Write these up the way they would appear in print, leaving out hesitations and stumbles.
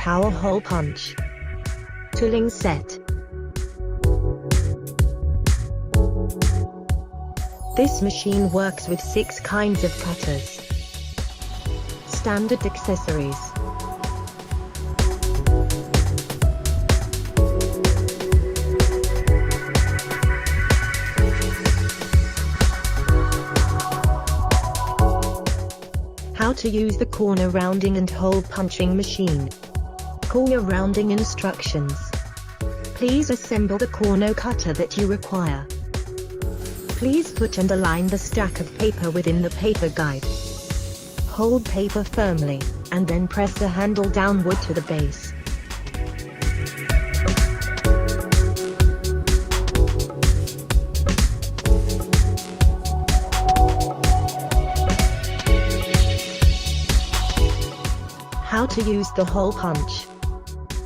Power hole punch. Tooling set. This machine works with 6 kinds of cutters. Standard accessories. How to use the corner rounding and hole punching machine. Corner rounding instructions. Please assemble the corner cutter that you require. Please put and align the stack of paper within the paper guide. Hold paper firmly, and then press the handle downward to the base. How to use the hole punch.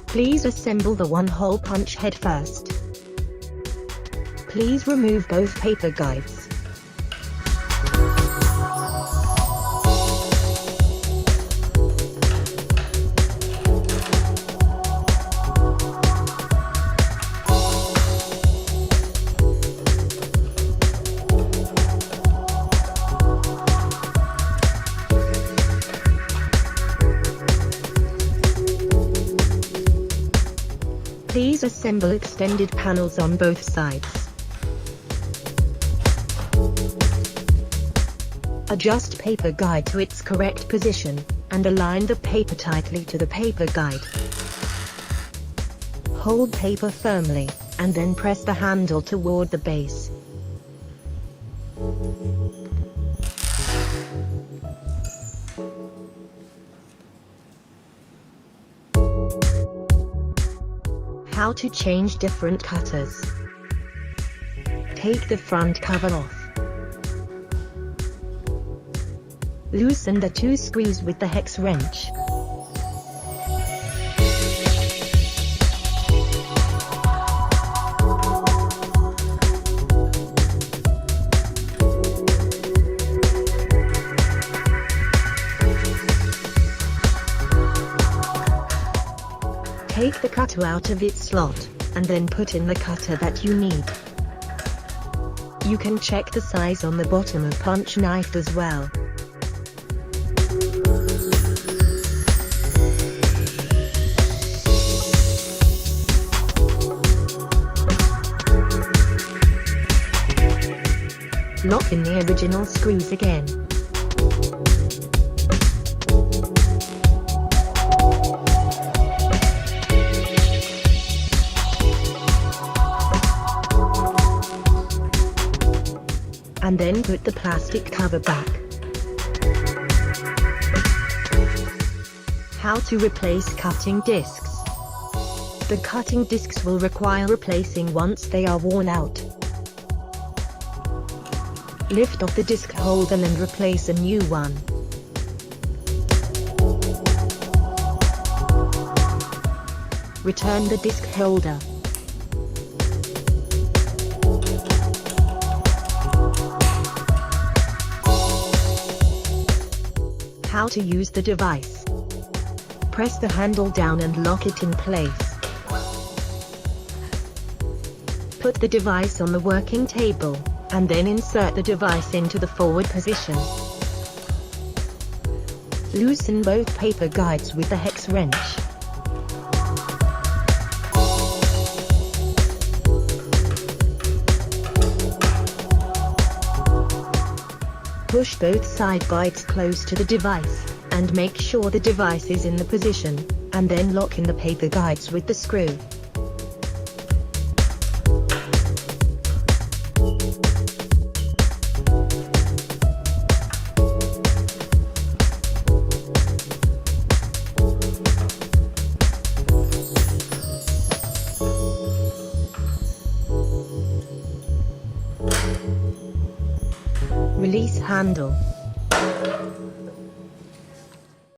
Please assemble the one-hole punch head first. Please remove both paper guides. Please assemble extended panels on both sides. Adjust paper guide to its correct position, and align the paper tightly to the paper guide. Hold paper firmly, and then press the handle toward the base. How to change different cutters. Take the front cover off. Loosen the 2 screws with the hex wrench. Take the cutter out of its slot, and then put in the cutter that you need. You can check the size on the bottom of punch knife as well. Lock in the original screws again. And then put the plastic cover back. How to replace cutting discs. The cutting discs will require replacing once they are worn out. Lift off the disc holder and replace a new one. Return the disc holder. How to use the device. Press the handle down and lock it in place. Put the device on the working table, and then insert the device into the forward position. Loosen both paper guides with the hex wrench. Push both side guides close to the device, and make sure the device is in the position, and then lock in the paper guides with the screw. Release handle.